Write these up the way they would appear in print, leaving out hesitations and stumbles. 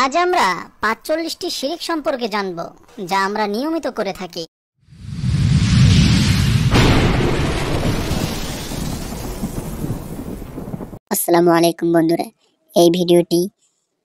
আজ আমরা ৪৫টি শিরক সম্পর্কে জানব, যা আমরা নিয়মিত করে থাকি। আসসালামু আলাইকুম বন্ধুরা, এই ভিডিওটি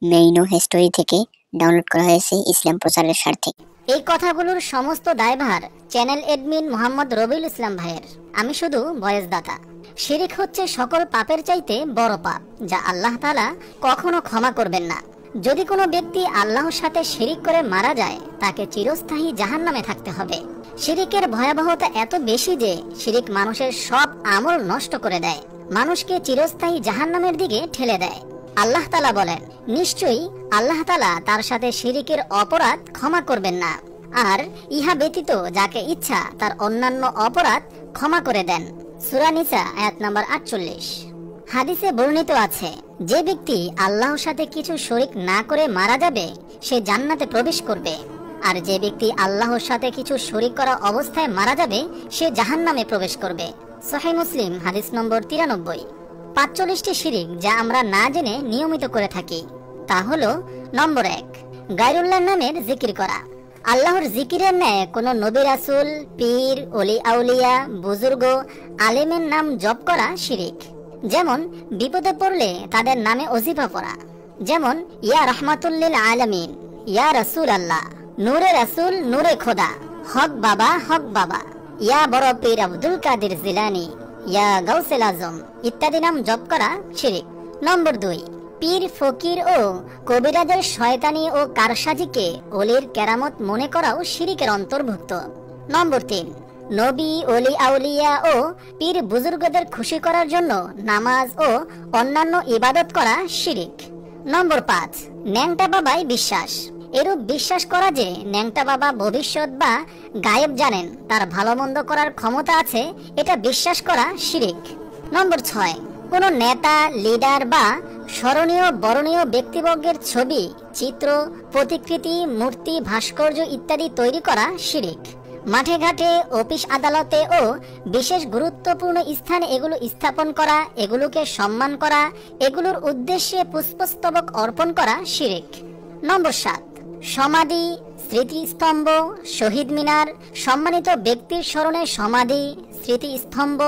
মেইনো হিস্টোরি থেকে ডাউনলোড করা হয়েছে ইসলাম প্রচারের স্বার্থে। এই কথাগুলোর সমস্ত দায়ভার চ্যানেল এডমিন মোহাম্মদ রবিউল ইসলাম ভাইয়ের। আমি শুধু ভয়েস দাতা। শিরক হচ্ছে সকল পাপের চাইতে বড় পাপ, যা আল্লাহ তাআলা কখনো ক্ষমা করবেন না। যদি কোনো ব্যক্তি আল্লাহর সাথে শিরক করে মারা যায়, তাকে চিরস্থায়ী জাহান্নামে থাকতে হবে। শিরকের ভয়াবহতা এত বেশি যে শিরক মানুষের সব আমল নষ্ট করে দেয়, মানুষকে চিরস্থায়ী জাহান্নামের দিকে ঠেলে দেয়। আল্লাহ তাআলা বলেন, নিশ্চয়ই আল্লাহ তাআলা তার সাথে শিরকের অপরাধ ক্ষমা করবেন না, আর ইহা ব্যতীত যাকে ইচ্ছা তার অন্যান্য অপরাধ ক্ষমা করে দেন। সূরা নিসা আয়াত নাম্বার ৪৮। হাদিসে বর্ণিত আছে, যে ব্যক্তি আল্লাহর সাথে কিছু শরীক না করে মারা যাবে, সে জান্নাতে প্রবেশ করবে, আর যে ব্যক্তি আল্লাহর সাথে কিছু শরীক করা অবস্থায় মারা যাবে, সে জাহান্নামে প্রবেশ করবে। সহিহ মুসলিম হাদিস নম্বর ৯৩। ৪৫টি শিরক যা আমরা না জেনে নিয়মিত করে থাকি, তা হলো: নম্বর ১, গায়রুল্লাহর নামের জিকির করা। আল্লাহর জিকিরের ন্যায় কোনো নবী রাসূল, পীর, ওলি আউলিয়া, বুজুর্গ, আলেমের নাম জপ করা শিরক। যেমন বিপদে পড়লে তাদের নামে ওজিফা পড়া, যেমন ইয়া রাহমাতুল লিল আলামিন, ইয়া রাসূল আল্লাহ, নূরে রাসূল, নূরে খোদা, হক বাবা, হক বাবা, ইয়া বড় পীর আব্দুল কাদের জিলানী, ইয়া গাউসুল আজম ইত্যাদি নাম জপ করা শিরক। নম্বর ২, পীর, ফকির ও কবিরাজের শয়তানি ও কারসাজিকে ওলির কেরামত মনে করাও শিরকের অন্তর্ভুক্ত। নম্বর ৩, নবী, ওলি আউলিয়া ও পীর বুজুর্গদের খুশি করার জন্য নামাজ ও অন্যান্য ইবাদত করা শিরক। নম্বর ৫, ন্যাংটা বাবায় বিশ্বাস। এরূপ বিশ্বাস করা যে ন্যাংটা বাবা ভবিষ্যৎ বা গায়েব জানেন, তার ভালো মন্দ করার ক্ষমতা আছে, এটা বিশ্বাস করা শিরক। নম্বর ৬, কোনো নেতা, লিডার বা স্মরণীয় বরণীয় ব্যক্তিবর্গের ছবি, চিত্র, প্রতিকৃতি, মূর্তি, ভাস্কর্য ইত্যাদি তৈরি করা শিরক। মাঠে ঘাটে, অফিস আদালতে ও বিশেষ গুরুত্বপূর্ণ স্থানে এগুলো স্থাপন করা, এগুলোকে সম্মান করা, এগুলোর উদ্দেশ্যে পুষ্পস্তবক অর্পণ করা শিরক। নম্বর ৭, সমাধি, স্মৃতিস্তম্ভ, শহীদ মিনার, সম্মানিত ব্যক্তির স্মরণে সমাধি, স্মৃতিস্তম্ভ,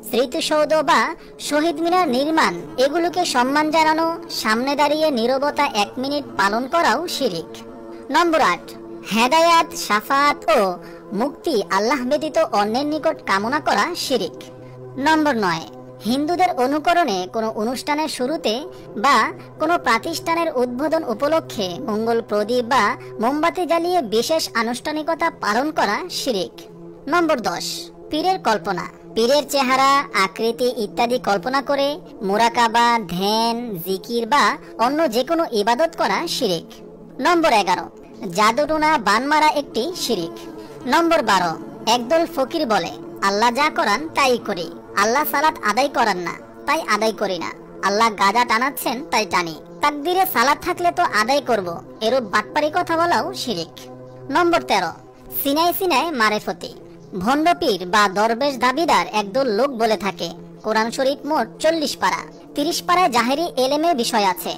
স্মৃতিসৌধ বা শহীদ মিনার নির্মাণ, এগুলোকে সম্মান জানানো, সামনে দাঁড়িয়ে নীরবতা ১ মিনিট পালন করাও শিরক। নম্বর ৮, হেদায়াত, শাফাত ও মুক্তি আল্লাহ ব্যতীত অন্যের নিকট কামনা করা শিরক। নম্বর ৯, হিন্দুদের অনুকরণে কোনো অনুষ্ঠানের শুরুতে বা কোনো প্রতিষ্ঠানের উদ্বোধন উপলক্ষে মঙ্গল প্রদীপ বা মোমবাতি জ্বালিয়ে বিশেষ আনুষ্ঠানিকতা পালন করা শিরক। নম্বর ১০, পীরের কল্পনা। পীরের চেহারা, আকৃতি ইত্যাদি কল্পনা করে মুরাকাবা, ধ্যান, জিকির বা অন্য যে কোনো ইবাদত করা শিরক। নম্বর ১১, জাদুটোনা, বান মারা একটি শিরক। নম্বর ১২, একদল ফকির বলে, আল্লাহ যা করান তাই করি, আল্লাহ সালাত আদায় করান না তাই আদায় করি না, আল্লাহ গাজা টানাচ্ছেন তাই টানি, তাকদিরে সালাত থাকলে তো আদায় করব, এরূপ বাটপারি কথা বলাও শিরক। নম্বর ১৩, সিনাই সিনাই মারেফতি। ভণ্ড পীর বা দরবেশ দাবিদার একদল লোক বলে থাকে, কোরআন শরীফ মোট ৪০ পারা, ৩০ পারায় জাহেরি এলেমের বিষয় আছে,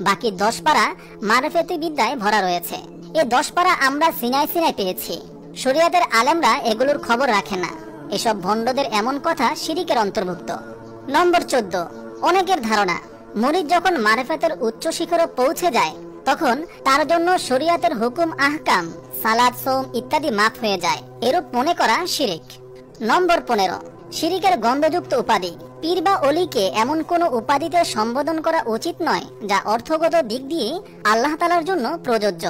বাকি ১০ পারা মারেফতি বিদ্যায় ভরা রয়েছে। এ ১০ পারা আমরা সিনাই সিনাই পেয়েছি। শরীয়তের আলেমরা এগুলোর খবর রাখে না। এসব ভণ্ডদের এমন কথা শিরকের অন্তর্ভুক্ত। নম্বর ১৪, অনেকের ধারণা, মুরিদ যখন মারেফতের উচ্চ শিখরে পৌঁছে যায়, তখন তার জন্য শরীয়তের হুকুম, আহকাম, সালাত, সওম ইত্যাদি মাফ হয়ে যায়, এরূপ মনে করা শিরক। নম্বর ১৫, শিরকের গন্ধযুক্ত উপাধি। পীর বা অলিকে এমন কোন উপাধিতে সম্বোধন করা উচিত নয় যা অর্থগত দিক দিয়ে আল্লাহ তাআলার জন্য প্রযোজ্য।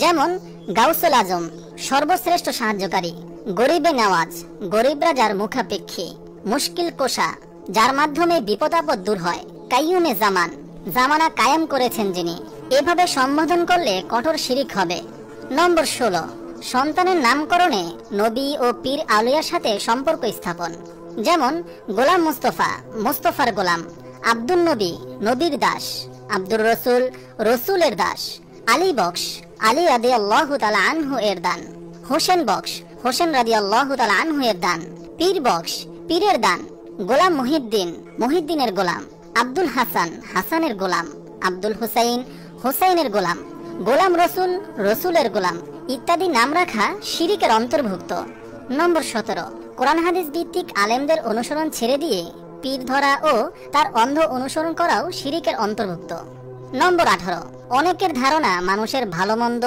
যেমন গাউসুল আজম, সর্বশ্রেষ্ঠ সাহায্যকারী; গরিবে নওয়াজ, গরিব রাজার মুখাপেক্ষী; মুশকিল কোষা, যার মাধ্যমে বিপদ আপদ দূর হয়; কাইয়ুমে জামান, জামানা কায়েম করেছেন যিনি। এভাবে সম্বোধন করলে কঠোর শিরক হবে। নম্বর ১৬, সন্তানের নামকরণে নবী ও পীর আউলিয়ার সাথে সম্পর্ক স্থাপন। যেমন গোলাম মুস্তফা, মুস্তফার গোলাম; আব্দুল নবী, নবীর দাস; আব্দুর রসুল, রসুলের দাস; আলী বক্স, আলী রাদিয়াল্লাহু তাআলা আনহু এর দান; হোসেন বক্স, হোসেন রাদিয়াল্লাহু তাআলা আনহু এর দান; পীর বক্স, পীরের দান; গোলাম মুহিদ্দিন, মুহিদ্দিনের গোলাম; আব্দুল হাসান, হাসানের গোলাম; আব্দুল হুসাইন, হুসাইনের গোলাম; গোলাম রসুল, রসুলের গোলাম ইত্যাদি নাম রাখা শিরিকের অন্তর্ভুক্ত। নম্বর 17, কোরআন হাদিস ভিত্তিক আলেমদের অনুসরণ ছেড়ে দিয়ে পীর ধরা ও তার অন্ধ অনুসরণ করাও শিরিকের অন্তর্ভুক্ত। নম্বর 18, অনেকের ধারণা মানুষের ভালো মন্দ,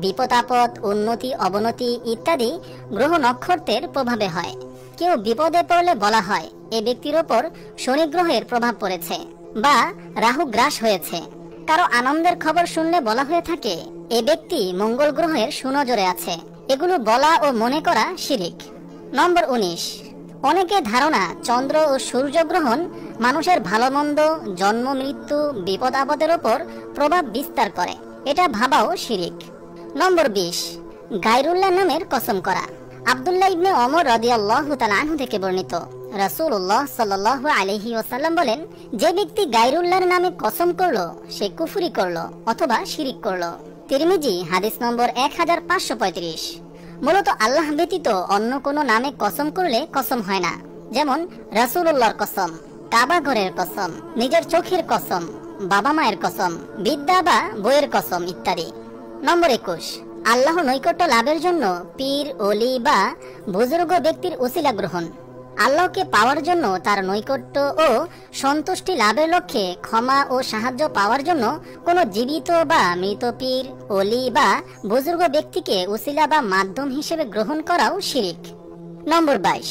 বিপদ আপদ, উন্নতি অবনতি ইত্যাদি গ্রহ নক্ষত্রের প্রভাবে হয়। কেউ বিপদে পড়লে বলা হয় এ ব্যক্তির ওপর শনি গ্রহের প্রভাব পড়েছে বা রাহু গ্রাস হয়েছে। কারো আনন্দের খবর শুনলে বলা হয়ে থাকে এ ব্যক্তি মঙ্গল গ্রহের সুনজরে আছে। এগুলো বলা ও মনে করা শিরিক। নম্বর 19, অনেকের ধারণা চন্দ্র ও সূর্য গ্রহণ মানুষের ভালো মন্দ, জন্ম মৃত্যু, বিপদ আপদের ওপর প্রভাব বিস্তার করে। এটা ভাবাও শিরিক। নম্বর 20, গায়রুল্লাহ নামের কসম করা। আব্দুল্লাহ ইবনে ওমর রাদিয়াল্লাহু তাআলা আনহু থেকে বর্ণিত, রাসূলুল্লাহ সাল্লাল্লাহু আলাইহি ওয়াসাল্লাম বলেন, যে ব্যক্তি গায়রুল্লাহর নামে কসম করলো সে কুফরি করলো অথবা শিরিক করলো। তিরমিজি হাদিস নম্বর 1535। মূলত আল্লাহ ব্যতীত অন্য কোনো নামে কসম করলে কসম হয় না, যেমন রাসূলুল্লাহর কসম, কাবা ঘরের কসম, নিজের চোখের কসম, বাবা মায়ের কসম, বিদ্যা বা বইয়ের কসম ইত্যাদি। নম্বর 21, আল্লাহ নৈকট্য লাভের জন্য পীর, ওলি বা বুজুর্গ ব্যক্তির ওসিলা গ্রহণ। আল্লাহকে পাওয়ার জন্য, তার নৈকট্য ও সন্তুষ্টি লাভের লক্ষ্যে ক্ষমা ও সাহায্য পাওয়ার জন্য কোনো জীবিত বা মৃত পীর, ওলি বা বুজুর্গ ব্যক্তিকে ওসিলা বা মাধ্যম হিসেবে গ্রহণ করাও শিরিক। নম্বর 22,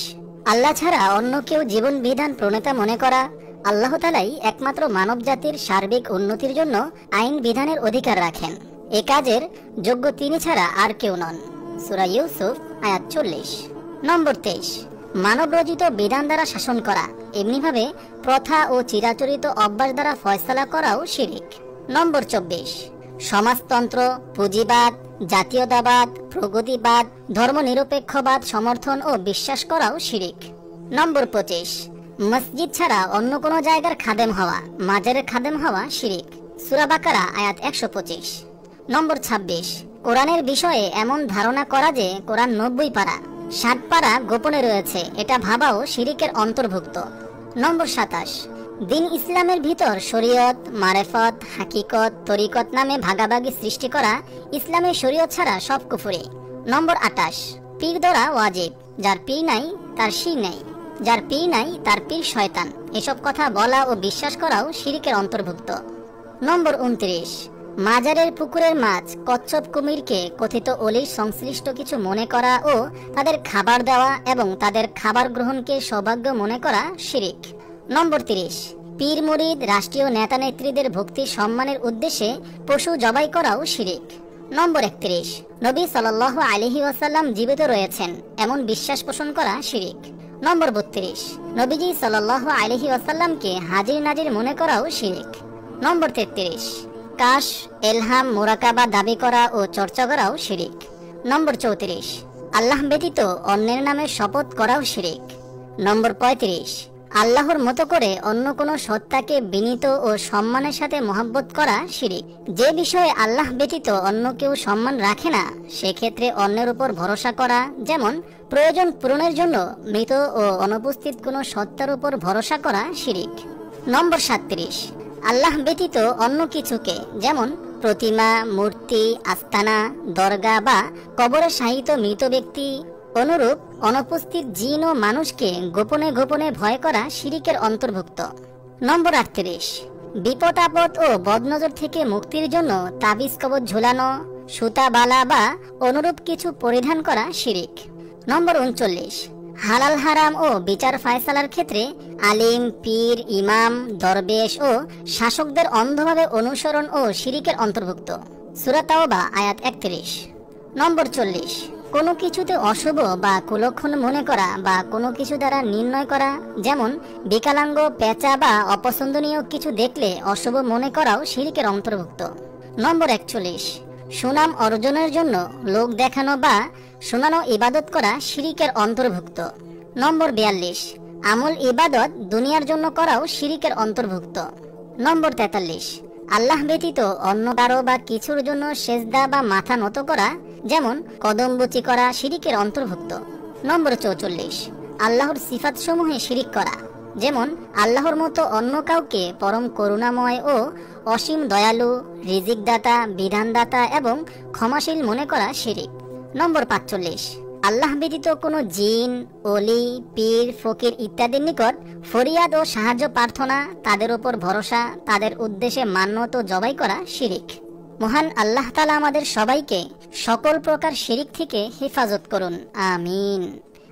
আল্লাহ ছাড়া অন্য কেউ জীবন বিধান প্রণেতা মনে করা। আল্লাহ তাআলাই একমাত্র মানব জাতির সার্বিক উন্নতির জন্য আইন বিধানের অধিকার রাখেন। এ কাজের যোগ্য তিনি ছাড়া আর কেউ নন। সূরা ইউসুফ আয়াত 40। নম্বর 23, মানব রচিত বিধান দ্বারা শাসন করা, এমনিভাবে প্রথা ও চিরাচরিত অভ্যাস দ্বারা ফয়সালা করাও শিরিক। নম্বর 24, সমাজতন্ত্র, পুঁজিবাদ, জাতীয়তাবাদ, প্রগতিবাদ, ধর্মনিরপেক্ষবাদ সমর্থন ও বিশ্বাস করাও শিরিক। নম্বর 25, মসজিদ ছাড়া অন্য কোনো জায়গার খাদেম হওয়া, মাজারের খাদেম হওয়া শিরিক। সূরা বাকারা আয়াত 125। নম্বর 26, কোরআনের বিষয়ে এমন ধারণা করা যে কোরআন 90 পারা, 60 পারা গোপনে রয়েছে, এটা ভাবাও শিরিকের অন্তর্ভুক্ত। নম্বর 27, দিন ইসলামের ভিতর শরীয়ত, মারেফত, হাকিকত, তরিকত নামে ভাগাভাগি সৃষ্টি করা ইসলামের শরীয়ত ছাড়া সব কুফরি। নম্বর 28, পীর ধরা ওয়াজিব, যার পীর নাই তার শির নাই, যার পীর নাই তার পীর শয়তান, এসব কথা বলা ও বিশ্বাস করাও শিরিকের অন্তর্ভুক্ত। নম্বর 29, মাজারের পুকুরের মাছ, কচ্ছপ, কুমিরকে কথিত অলির সংশ্লিষ্ট কিছু মনে করা ও তাদের খাবার দেওয়া এবং তাদের খাবার গ্রহণকে সৌভাগ্য মনে করা শিরিক। নম্বর 30, পীর মুরিদ, রাষ্ট্রীয় নেতা নেত্রীদের ভক্তি সম্মানের উদ্দেশ্যে পশু জবাই করাও শিরিক। নম্বর 31, নবী সাল্লাল্লাহু আলাইহি ওয়াসাল্লাম জীবিত রয়েছেন এমন বিশ্বাস পোষণ করা শিরিক। নম্বর 32, নবীজি সাল্লাল্লাহু আলাইহি ওয়াসাল্লামকে হাজির নাজির মনে করাও শিরিক। নম্বর 33, কাশ, এলহাম, মুরাকাবা দাবি করা ও চর্চা করাও শিরিক। নম্বর 34, আল্লাহ ব্যতীত অন্যের নামে শপথ করাও শিরিক। নম্বর 35, আল্লাহর মতো করে অন্য কোনো সত্তাকে বিনীত ও সম্মানের সাথে মহব্বত করা শিরিক। যে বিষয়ে আল্লাহ ব্যতীত অন্য কেউ সম্মান রাখে না সেক্ষেত্রে অন্যের উপর ভরসা করা, যেমন প্রয়োজন পূরণের জন্য মৃত ও অনুপস্থিত কোনো সত্তার উপর ভরসা করা শিরিক। নম্বর 37, আল্লাহ ব্যতীত অন্য কিছুকে, যেমন প্রতিমা, মূর্তি, আস্তানা, দরগা বা কবরে শায়িত মৃত ব্যক্তি, অনুরূপ অনুপস্থিত জিন ও মানুষকে গোপনে গোপনে ভয় করা শিরিকের অন্তর্ভুক্ত। নম্বর 38, বিপদ আপদ ও বদনজর থেকে মুক্তির জন্য তাবিজ কবজ ঝুলানো, সুতা, বালা বা অনুরূপ কিছু পরিধান করা শিরিক। নম্বর 39, হালাল হারাম ও বিচার ফায়সালার ক্ষেত্রে আলিম, পীর, ইমাম, দরবেশ ও শাসকদের অন্ধভাবে অনুসরণ ও শিরিকের অন্তর্ভুক্ত। সূরা তাওবা আয়াত 31। নম্বর 40, কোনো কিছুতে অশুভ বা কুলক্ষণ মনে করা বা কোনো কিছু দ্বারা নির্ণয় করা, যেমন বিকলাঙ্গ, পেঁচা বা অপছন্দনীয় কিছু দেখলে অশুভ মনে করাও শিরিকের অন্তর্ভুক্ত। নম্বর 41, সুনাম অর্জনের জন্য লোক দেখানো বা শোনানো ইবাদত করা শিরিকের অন্তর্ভুক্ত। নম্বর 42, আমল ইবাদত দুনিয়ার জন্য করাও শিরিকের অন্তর্ভুক্ত। নম্বর 43, আল্লাহ ব্যতীত অন্য কারো বা কিছুর জন্য সেজদা বা মাথা নত করা, যেমন কদমবুচি করা শিরিকের অন্তর্ভুক্ত। নম্বর 44, আল্লাহর সিফাত সমূহে শিরিক করা, যেমন আল্লাহর মতো অন্য কাউকে পরম করুণাময় ও অসীম দয়ালু, রিজিকদাতা, বিধানদাতা এবং ক্ষমাশীল মনে করা শিরিক। নম্বর ৪৫, আল্লাহ ব্যতীত কোনো জিন, অলি, পীর, ফকির ইত্যাদির নিকট ফরিয়াদ ও সাহায্য প্রার্থনা, তাদের উপর ভরসা, তাদের উদ্দেশ্যে মান্যত জবাই করা শিরিক। মহান আল্লাহ তাআলা আমাদের সবাইকে সকল প্রকার শিরিক থেকে হেফাজত করুন, আমিন।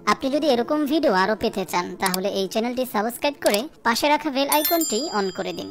আপনি যদি এরকম ভিডিও আরো পেতে চান তাহলে এই চ্যানেলটি সাবস্ক্রাইব করে পাশে রাখা বেল আইকনটি অন করে দিন।